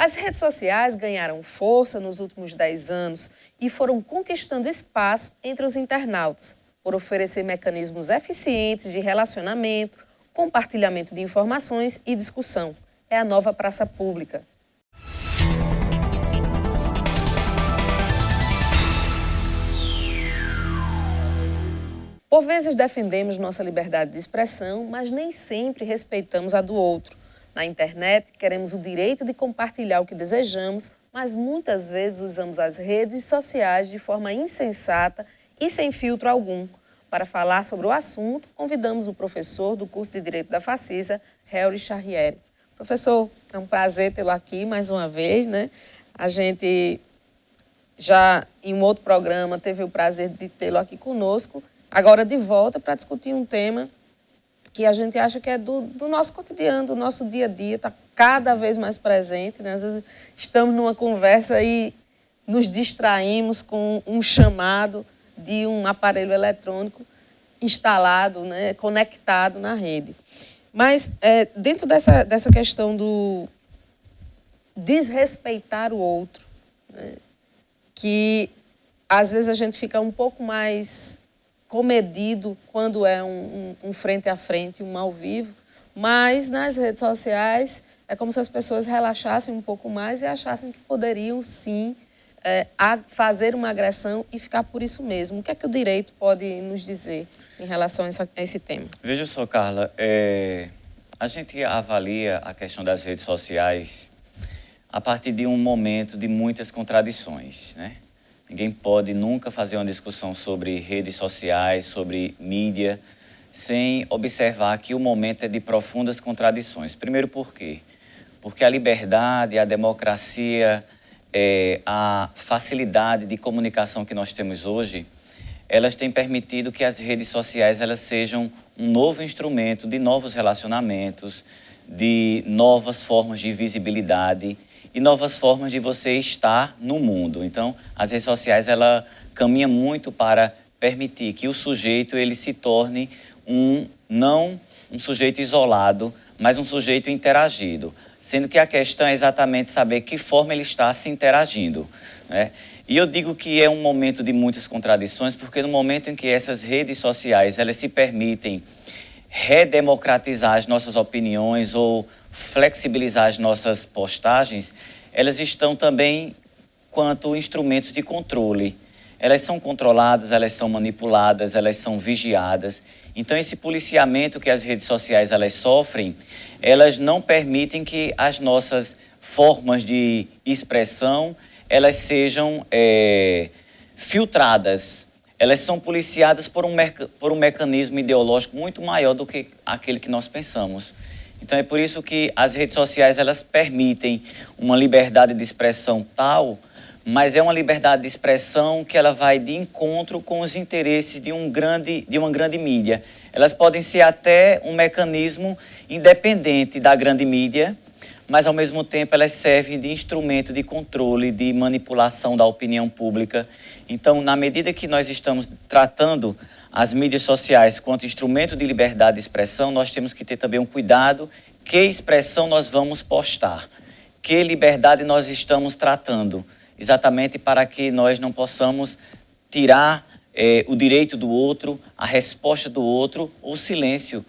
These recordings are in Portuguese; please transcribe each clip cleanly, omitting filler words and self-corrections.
As redes sociais ganharam força nos últimos 10 anos e foram conquistando espaço entre os internautas, por oferecer mecanismos eficientes de relacionamento, compartilhamento de informações e discussão. É a nova praça pública. Por vezes defendemos nossa liberdade de expressão, mas nem sempre respeitamos a do outro. Na internet, queremos o direito de compartilhar o que desejamos, mas muitas vezes usamos as redes sociais de forma insensata e sem filtro algum. Para falar sobre o assunto, convidamos o professor do curso de Direito da Facisa, Helry Charriere. Professor, é um prazer tê-lo aqui mais uma vez, né? A gente já, em um outro programa, teve o prazer de tê-lo aqui conosco, agora de volta para discutir um tema que a gente acha que é do nosso cotidiano, do nosso dia a dia, está cada vez mais presente, né? Às vezes estamos numa conversa e nos distraímos com um chamado de um aparelho eletrônico instalado, né, conectado na rede. Mas dentro dessa questão do desrespeitar o outro, né, que às vezes a gente fica um pouco mais comedido quando é um frente a frente, um ao vivo, mas nas redes sociais é como se as pessoas relaxassem um pouco mais e achassem que poderiam, sim, fazer uma agressão e ficar por isso mesmo. O que é que o direito pode nos dizer em relação a esse tema? Veja só, Carla, a gente avalia a questão das redes sociais a partir de um momento de muitas contradições, né? Ninguém pode nunca fazer uma discussão sobre redes sociais, sobre mídia, sem observar que o momento é de profundas contradições. Primeiro, por quê? Porque a liberdade, a democracia, a facilidade de comunicação que nós temos hoje, elas têm permitido que as redes sociais elas sejam um novo instrumento de novos relacionamentos, de novas formas de visibilidade e novas formas de você estar no mundo. Então, as redes sociais, ela caminha muito para permitir que o sujeito ele se torne não um sujeito isolado, mas um sujeito interagido, sendo que a questão é exatamente saber que forma ele está se interagindo, né? E eu digo que é um momento de muitas contradições, porque no momento em que essas redes sociais elas se permitem redemocratizar as nossas opiniões ou flexibilizar as nossas postagens, elas estão também quanto instrumentos de controle. Elas são controladas, elas são manipuladas, elas são vigiadas. Então, esse policiamento que as redes sociais elas sofrem, elas não permitem que as nossas formas de expressão elas sejam filtradas. Elas são policiadas por um mecanismo ideológico muito maior do que aquele que nós pensamos. Então, é por isso que as redes sociais elas permitem uma liberdade de expressão tal, mas é uma liberdade de expressão que ela vai de encontro com os interesses de uma grande mídia. Elas podem ser até um mecanismo independente da grande mídia, mas, ao mesmo tempo, elas servem de instrumento de controle, de manipulação da opinião pública. Então, na medida que nós estamos tratando as mídias sociais quanto instrumento de liberdade de expressão, nós temos que ter também um cuidado que expressão nós vamos postar, que liberdade nós estamos tratando, exatamente para que nós não possamos tirar o direito do outro, a resposta do outro, ou o silêncio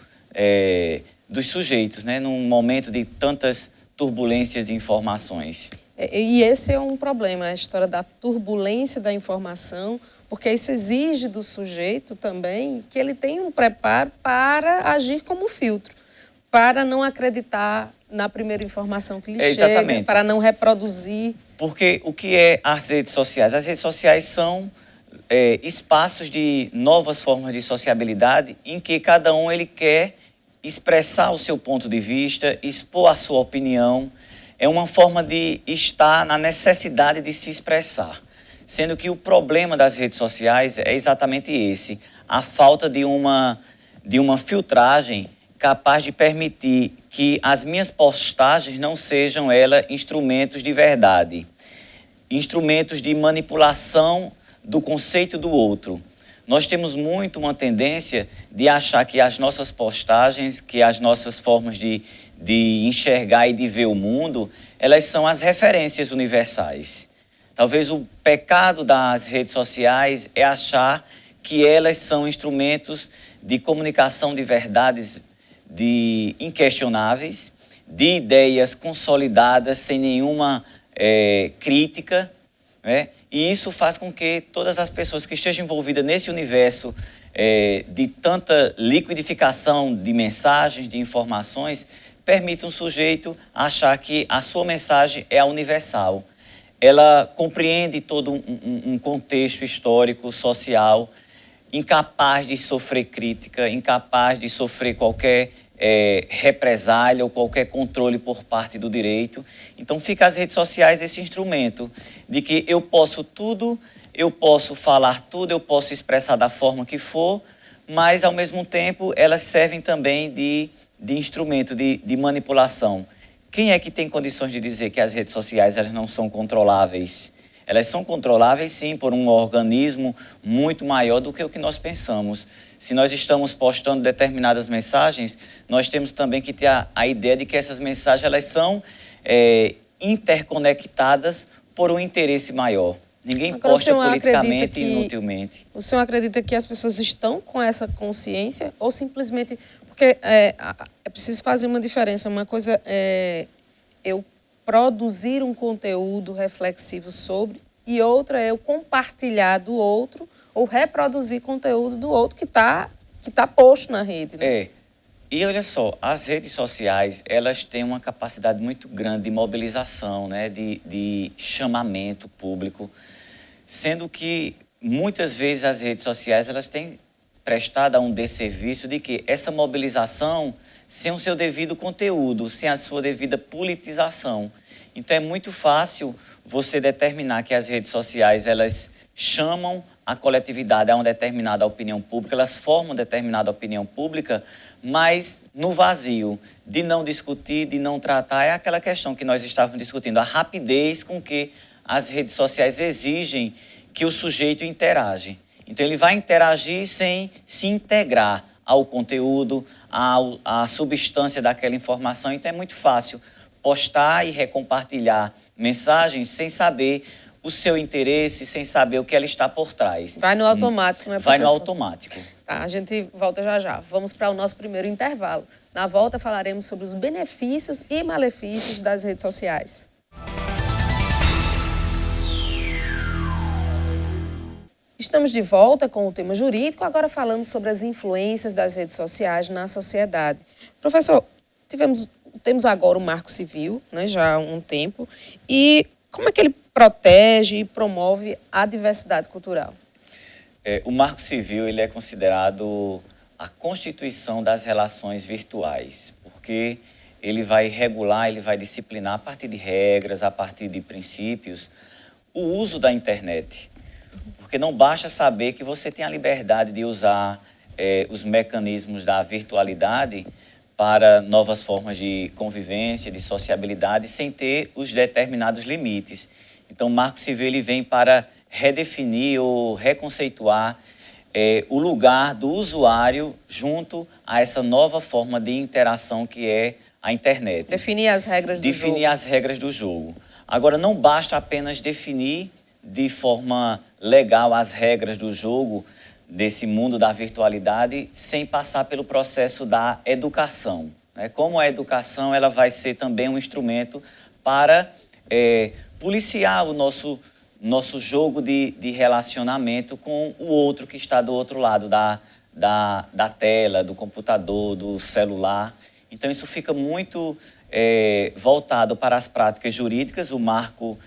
dos sujeitos, né, num momento de tantas turbulências de informações. E esse é um problema, a história da turbulência da informação, porque isso exige do sujeito também que ele tenha um preparo para agir como filtro, para não acreditar na primeira informação que lhe chega, para não reproduzir. Porque o que é as redes sociais? As redes sociais são espaços de novas formas de sociabilidade em que cada um ele quer expressar o seu ponto de vista, expor a sua opinião. É uma forma de estar na necessidade de se expressar. Sendo que o problema das redes sociais é exatamente esse, a falta de uma filtragem capaz de permitir que as minhas postagens não sejam, instrumentos de verdade, instrumentos de manipulação do conceito do outro. Nós temos muito uma tendência de achar que as nossas postagens, que as nossas formas de de enxergar e de ver o mundo, elas são as referências universais. Talvez o pecado das redes sociais é achar que elas são instrumentos de comunicação de verdades inquestionáveis, de ideias consolidadas, sem nenhuma crítica, né? E isso faz com que todas as pessoas que estejam envolvidas nesse universo de tanta liquidificação de mensagens, de informações, permitam o sujeito achar que a sua mensagem é a universal. Ela compreende todo um contexto histórico, social, incapaz de sofrer crítica, incapaz de sofrer qualquer represália ou qualquer controle por parte do direito. Então, fica as redes sociais esse instrumento de que eu posso tudo, eu posso falar tudo, eu posso expressar da forma que for, mas, ao mesmo tempo, elas servem também de instrumento de manipulação. Quem é que tem condições de dizer que as redes sociais elas não são controláveis? Elas são controláveis, sim, por um organismo muito maior do que o que nós pensamos. Se nós estamos postando determinadas mensagens, nós temos também que ter a ideia de que essas mensagens elas são interconectadas por um interesse maior. Ninguém posta politicamente e inutilmente. O senhor acredita que as pessoas estão com essa consciência ou simplesmente... Porque é preciso fazer uma diferença. Uma coisa é eu produzir um conteúdo reflexivo sobre e outra é eu compartilhar do outro ou reproduzir conteúdo do outro que tá posto na rede. Né? E olha só, as redes sociais, elas têm uma capacidade muito grande de mobilização, né? de chamamento público, sendo que muitas vezes as redes sociais elas têm prestado a um desserviço de que essa mobilização sem o seu devido conteúdo, sem a sua devida politização. Então é muito fácil você determinar que as redes sociais elas chamam a coletividade a uma determinada opinião pública, elas formam determinada opinião pública, mas no vazio, de não discutir, de não tratar, é aquela questão que nós estávamos discutindo, a rapidez com que as redes sociais exigem que o sujeito interage. Então ele vai interagir sem se integrar ao conteúdo, à substância daquela informação, então é muito fácil postar e recompartilhar mensagens sem saber o seu interesse, sem saber o que ela está por trás. Vai no automático, não é, professor? Vai no automático. Tá, a gente volta já já. Vamos para o nosso primeiro intervalo. Na volta falaremos sobre os benefícios e malefícios das redes sociais. Estamos de volta com o tema jurídico, agora falando sobre as influências das redes sociais na sociedade. Professor, temos agora o Marco Civil, né, já há um tempo, e como é que ele protege e promove a diversidade cultural? O Marco Civil ele é considerado a constituição das relações virtuais, porque ele vai regular, ele vai disciplinar a partir de regras, a partir de princípios, o uso da internet. Porque não basta saber que você tem a liberdade de usar os mecanismos da virtualidade para novas formas de convivência, de sociabilidade, sem ter os determinados limites. Então, o Marco Civil ele vem para redefinir ou reconceituar o lugar do usuário junto a essa nova forma de interação que é a internet. Definir as regras do jogo. Definir as regras do jogo. Agora, não basta apenas definir de forma legal as regras do jogo desse mundo da virtualidade sem passar pelo processo da educação. Né? Como a educação ela vai ser também um instrumento para policiar o nosso jogo de relacionamento com o outro que está do outro lado da tela, do computador, do celular. Então, isso fica muito voltado para as práticas jurídicas, o marco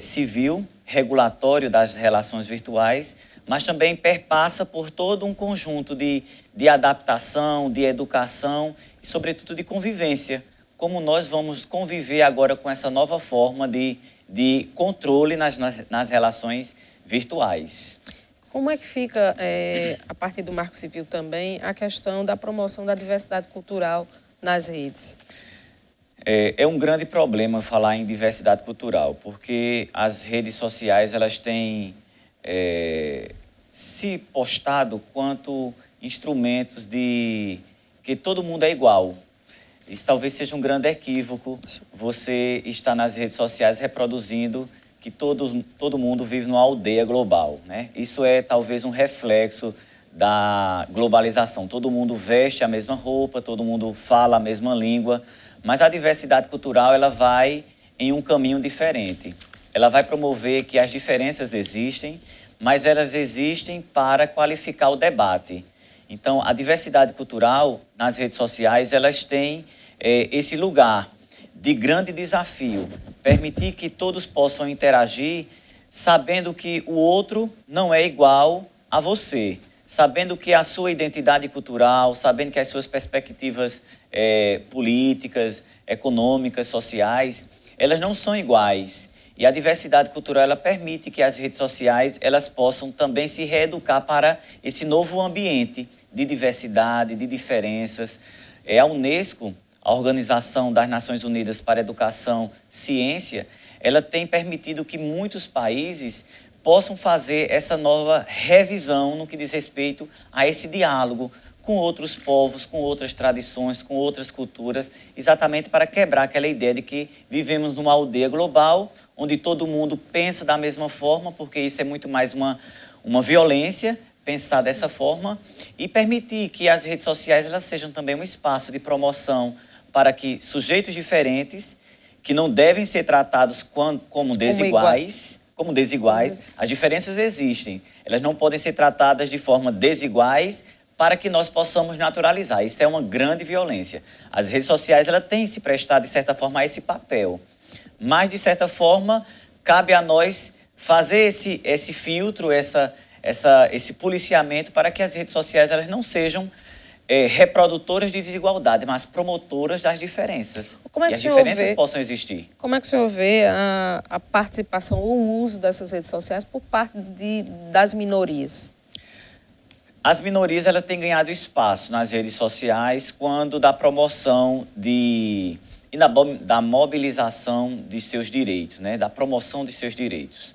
civil, regulatório das relações virtuais, mas também perpassa por todo um conjunto de adaptação, de educação e, sobretudo, de convivência. Como nós vamos conviver agora com essa nova forma de controle nas relações virtuais. Como é que fica, a partir do Marco Civil também, a questão da promoção da diversidade cultural nas redes? É um grande problema falar em diversidade cultural, porque as redes sociais elas têm se postado quanto instrumentos de que todo mundo é igual. Isso talvez seja um grande equívoco. Você está nas redes sociais reproduzindo que todo mundo vive numa aldeia global, né? Isso é talvez um reflexo da globalização. Todo mundo veste a mesma roupa, todo mundo fala a mesma língua, mas a diversidade cultural ela vai em um caminho diferente. Ela vai promover que as diferenças existem, mas elas existem para qualificar o debate. Então, a diversidade cultural nas redes sociais, elas têm esse lugar de grande desafio, permitir que todos possam interagir sabendo que o outro não é igual a você, sabendo que a sua identidade cultural, sabendo que as suas perspectivas políticas, econômicas, sociais, elas não são iguais. E a diversidade cultural ela permite que as redes sociais elas possam também se reeducar para esse novo ambiente de diversidade, de diferenças. A Unesco, a Organização das Nações Unidas para a Educação e Ciência, ela tem permitido que muitos países possam fazer essa nova revisão no que diz respeito a esse diálogo com outros povos, com outras tradições, com outras culturas, exatamente para quebrar aquela ideia de que vivemos numa aldeia global, onde todo mundo pensa da mesma forma, porque isso é muito mais uma violência, pensar dessa forma, e permitir que as redes sociais elas sejam também um espaço de promoção para que sujeitos diferentes, que não devem ser tratados como desiguais, as diferenças existem, elas não podem ser tratadas de forma desiguais para que nós possamos naturalizar. Isso é uma grande violência. As redes sociais elas têm se prestado, de certa forma, a esse papel. Mas, de certa forma, cabe a nós fazer esse filtro, esse policiamento para que as redes sociais elas não sejam reprodutoras de desigualdade, mas promotoras das diferenças. Como é que as diferenças possam existir. Como é que o senhor vê a participação, o uso dessas redes sociais por parte das minorias? As minorias elas têm ganhado espaço nas redes sociais quando da promoção e da mobilização de seus direitos, né? Da promoção de seus direitos.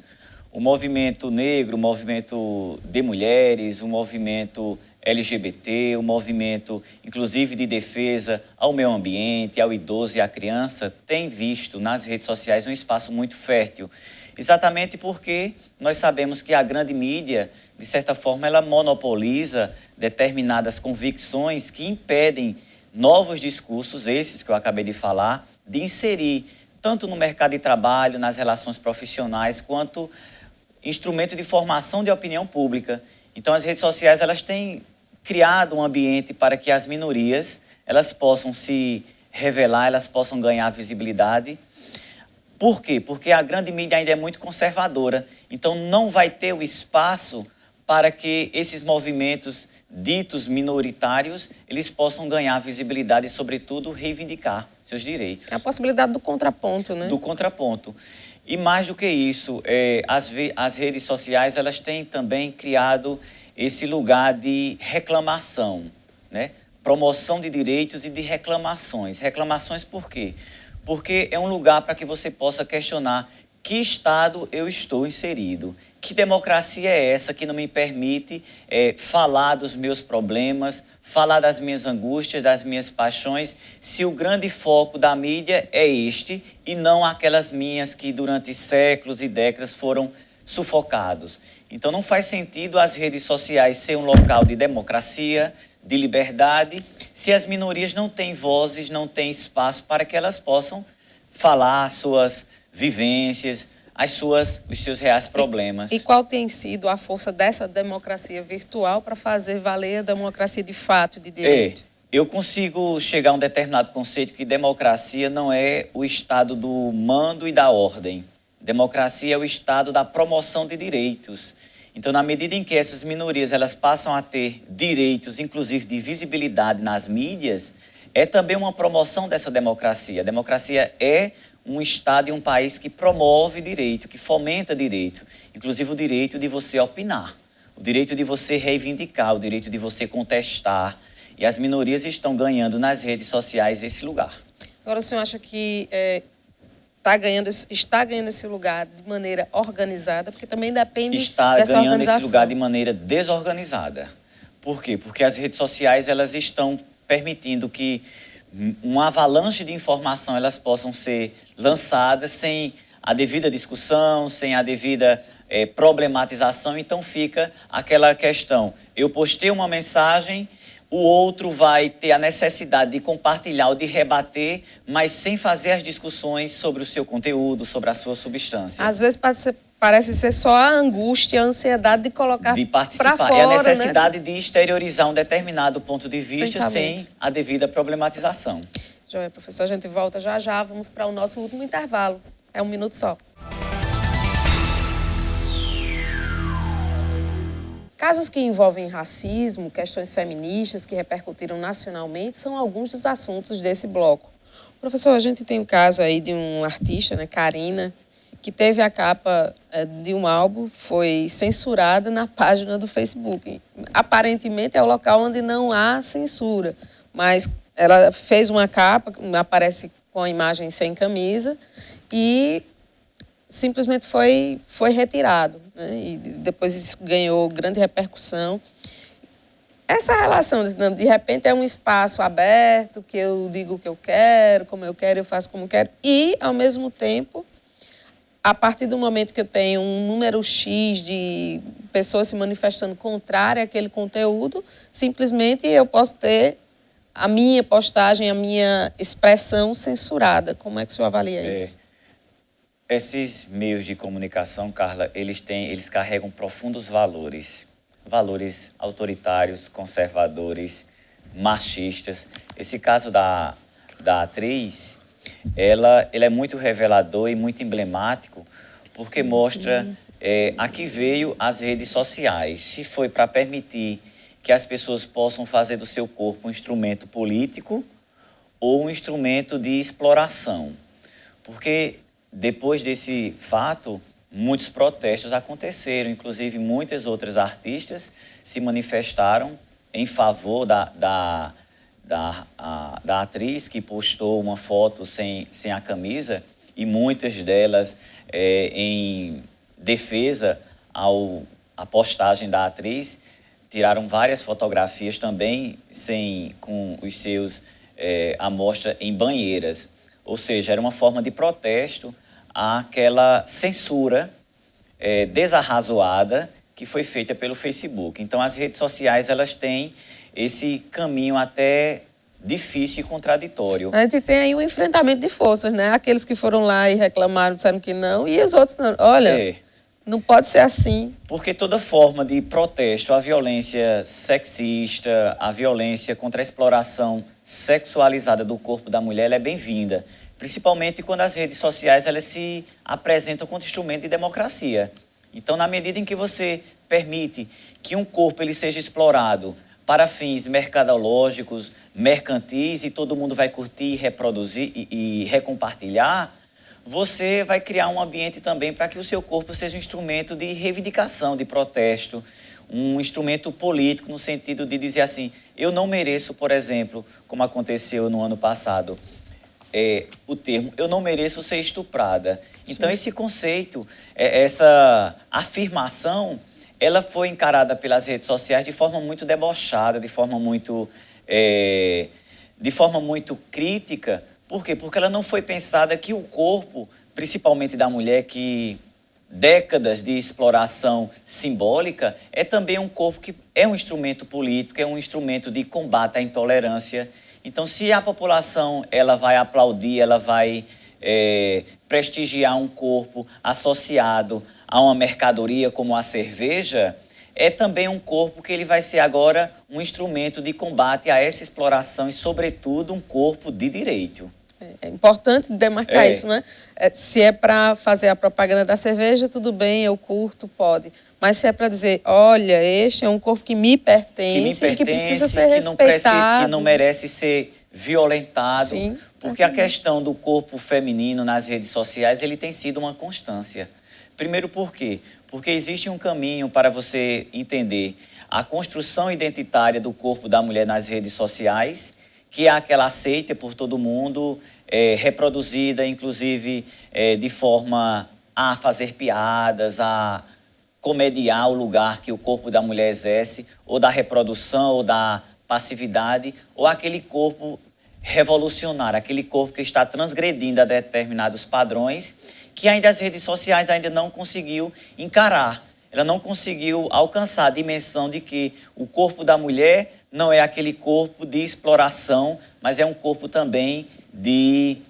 O movimento negro, o movimento de mulheres, o movimento LGBT, o movimento, inclusive, de defesa ao meio ambiente, ao idoso e à criança, tem visto nas redes sociais um espaço muito fértil. Exatamente porque nós sabemos que a grande mídia, de certa forma, ela monopoliza determinadas convicções que impedem novos discursos, esses que eu acabei de falar, de inserir tanto no mercado de trabalho, nas relações profissionais, quanto instrumento de formação de opinião pública. Então, as redes sociais elas têm criado um ambiente para que as minorias elas possam se revelar, elas possam ganhar visibilidade. Por quê? Porque a grande mídia ainda é muito conservadora, então não vai ter o espaço para que esses movimentos ditos minoritários, eles possam ganhar visibilidade e, sobretudo, reivindicar seus direitos. É a possibilidade do contraponto, né? Do contraponto. E mais do que isso, as redes sociais, elas têm também criado esse lugar de reclamação, né? Promoção de direitos e de reclamações. Reclamações por quê? Porque é um lugar para que você possa questionar que estado eu estou inserido. Que democracia é essa que não me permite falar dos meus problemas, falar das minhas angústias, das minhas paixões, se o grande foco da mídia é este e não aquelas minhas que durante séculos e décadas foram sufocados. Então não faz sentido as redes sociais ser um local de democracia, de liberdade, se as minorias não têm vozes, não têm espaço para que elas possam falar suas vivências, os seus reais problemas. E qual tem sido a força dessa democracia virtual para fazer valer a democracia de fato, de direito? Eu consigo chegar a um determinado conceito que democracia não é o estado do mando e da ordem. Democracia é o estado da promoção de direitos. Então, na medida em que essas minorias elas passam a ter direitos, inclusive de visibilidade nas mídias, é também uma promoção dessa democracia. A democracia é um estado e um país que promove direito, que fomenta direito, inclusive o direito de você opinar, o direito de você reivindicar, o direito de você contestar. E as minorias estão ganhando nas redes sociais esse lugar. Agora, o senhor acha que está ganhando esse lugar de maneira organizada? Porque também depende dessa organização. Está ganhando esse lugar de maneira desorganizada. Por quê? Porque as redes sociais elas estão permitindo que uma avalanche de informação elas possam ser lançadas sem a devida discussão, sem a devida problematização. Então fica aquela questão, eu postei uma mensagem, o outro vai ter a necessidade de compartilhar ou de rebater, mas sem fazer as discussões sobre o seu conteúdo, sobre a sua substância. Às vezes parece ser só a angústia, a ansiedade de colocar de participar. Pra fora, é a necessidade, né, de exteriorizar um determinado ponto de vista sem a devida problematização. Joia, professor, a gente volta já já. Vamos para o nosso último intervalo. É 1 minuto só. Casos que envolvem racismo, questões feministas que repercutiram nacionalmente são alguns dos assuntos desse bloco. Professor, a gente tem o caso aí de um artista, né, Karina, que teve a capa de um álbum, foi censurada na página do Facebook. Aparentemente é o local onde não há censura, mas ela fez uma capa, aparece com a imagem sem camisa e simplesmente foi retirado, né? E depois isso ganhou grande repercussão. Essa relação, de repente, é um espaço aberto, que eu digo o que eu quero, como eu quero, eu faço como eu quero, e, ao mesmo tempo, a partir do momento que eu tenho um número X de pessoas se manifestando contrária àquele conteúdo, simplesmente eu posso ter a minha postagem, a minha expressão censurada. Como é que o senhor avalia isso? Esses meios de comunicação, Carla, eles carregam profundos valores. Valores autoritários, conservadores, machistas. Esse caso da atriz, ela é muito revelador e muito emblemático, porque mostra a que veio as redes sociais. Se foi para permitir que as pessoas possam fazer do seu corpo um instrumento político ou um instrumento de exploração. Porque depois desse fato, muitos protestos aconteceram, inclusive muitas outras artistas se manifestaram em favor da atriz que postou uma foto sem a camisa, e muitas delas em defesa à postagem da atriz, tiraram várias fotografias também com os seus à mostra em banheiras. Ou seja, era uma forma de protesto àquela censura desarrazoada que foi feita pelo Facebook. Então, as redes sociais, elas têm esse caminho até difícil e contraditório. A gente tem aí um enfrentamento de forças, né? Aqueles que foram lá e reclamaram, disseram que não, e os outros não. Olha, não pode ser assim. Porque toda forma de protesto à violência sexista, à violência contra a exploração sexualizada do corpo da mulher, ela é bem-vinda. Principalmente quando as redes sociais elas se apresentam como instrumento de democracia. Então, na medida em que você permite que um corpo ele seja explorado para fins mercadológicos, mercantis, e todo mundo vai curtir, reproduzir e recompartilhar, você vai criar um ambiente também para que o seu corpo seja um instrumento de reivindicação, de protesto, um instrumento político no sentido de dizer assim, eu não mereço, por exemplo, como aconteceu no ano passado, o termo, eu não mereço ser estuprada. Então, esse conceito, essa afirmação, ela foi encarada pelas redes sociais de forma muito debochada, de forma muito crítica. Por quê? Porque ela não foi pensada que o corpo, principalmente da mulher, que décadas de exploração simbólica, é também um corpo que é um instrumento político, é um instrumento de combate à intolerância. Então, se a população ela vai aplaudir, ela vai prestigiar um corpo associado a uma mercadoria como a cerveja, é também um corpo que ele vai ser agora um instrumento de combate a essa exploração e, sobretudo, um corpo de direito. É importante demarcar isso, né? Se é para fazer a propaganda da cerveja, tudo bem, eu curto, pode. Mas se é para dizer, olha, este é um corpo que me pertence e que precisa ser respeitado. Que não merece ser violentado. Sim, porque a questão do corpo feminino nas redes sociais, ele tem sido uma constância. Primeiro, por quê? Porque existe um caminho para você entender a construção identitária do corpo da mulher nas redes sociais, que é aquela aceita por todo mundo, reproduzida, inclusive, de forma a fazer piadas, a comediar o lugar que o corpo da mulher exerce, ou da reprodução, ou da passividade, ou aquele corpo revolucionário, aquele corpo que está transgredindo a determinados padrões que ainda as redes sociais ainda não conseguiu encarar. Ela não conseguiu alcançar a dimensão de que o corpo da mulher não é aquele corpo de exploração, mas é um corpo também de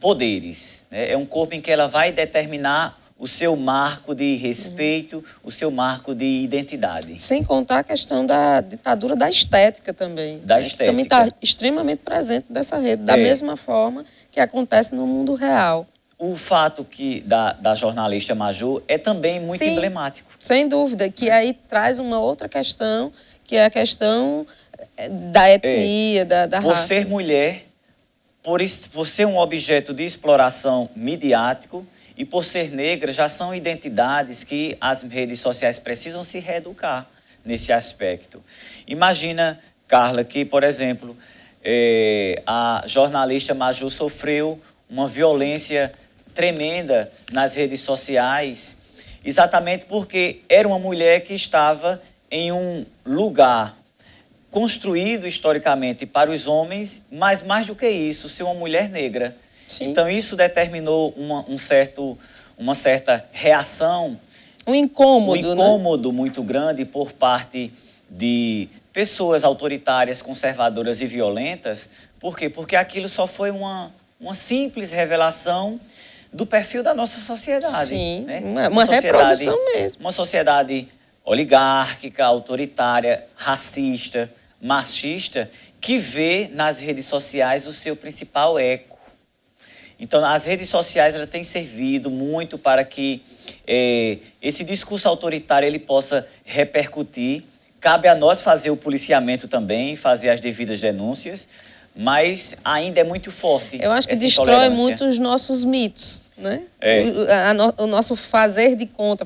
poderes, né? É um corpo em que ela vai determinar o seu marco de respeito, o seu marco de identidade. Sem contar a questão da ditadura da estética também. Da né? estética. Que também está extremamente presente nessa rede, da mesma forma que acontece no mundo real. O fato da jornalista Maju é também muito emblemático. Sem dúvida, que aí traz uma outra questão, que é a questão da etnia, da raça. Por ser mulher, por ser um objeto de exploração midiático e por ser negra, já são identidades que as redes sociais precisam se reeducar nesse aspecto. Imagina, Carla, que, por exemplo, a jornalista Maju sofreu uma violência tremenda nas redes sociais, exatamente porque era uma mulher que estava em um lugar construído historicamente para os homens, mas mais do que isso, ser uma mulher negra. Sim. Então isso determinou uma certa reação, um incômodo, né? Muito grande por parte de pessoas autoritárias, conservadoras e violentas. Por quê? Porque aquilo só foi uma simples revelação do perfil da nossa sociedade. Sim, né? uma reprodução mesmo. Uma sociedade oligárquica, autoritária, racista, machista, que vê nas redes sociais o seu principal eco. Então, as redes sociais elas têm servido muito para que esse discurso autoritário ele possa repercutir. Cabe a nós fazer o policiamento também, fazer as devidas denúncias, mas ainda é muito forte. Eu acho que destrói muito os nossos mitos, né? O nosso fazer de conta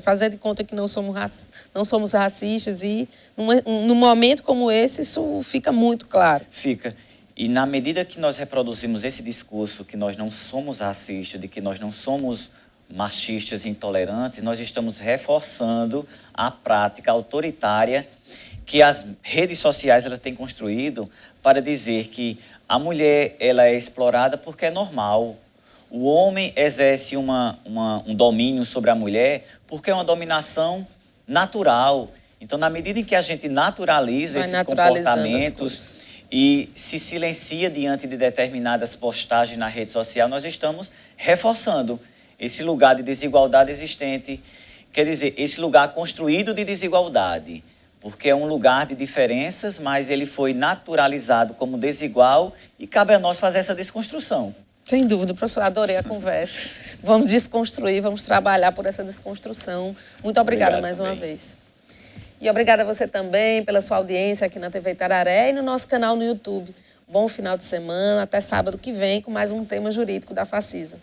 que não somos racistas, e num momento como esse isso fica muito claro. Fica. E na medida que nós reproduzimos esse discurso que nós não somos racistas, de que nós não somos machistas e intolerantes, nós estamos reforçando a prática autoritária que as redes sociais elas têm construído para dizer que a mulher ela é explorada porque é normal. O homem exerce um domínio sobre a mulher porque é uma dominação natural. Então, na medida em que a gente naturaliza esses comportamentos e se silencia diante de determinadas postagens na rede social, nós estamos reforçando esse lugar de desigualdade existente. Quer dizer, esse lugar construído de desigualdade. Porque é um lugar de diferenças, mas ele foi naturalizado como desigual e cabe a nós fazer essa desconstrução. Sem dúvida, professor, adorei a conversa. Vamos desconstruir, vamos trabalhar por essa desconstrução. Muito obrigada mais uma vez. E obrigada a você também pela sua audiência aqui na TV Itararé e no nosso canal no YouTube. Bom final de semana, até sábado que vem com mais um tema jurídico da Facisa.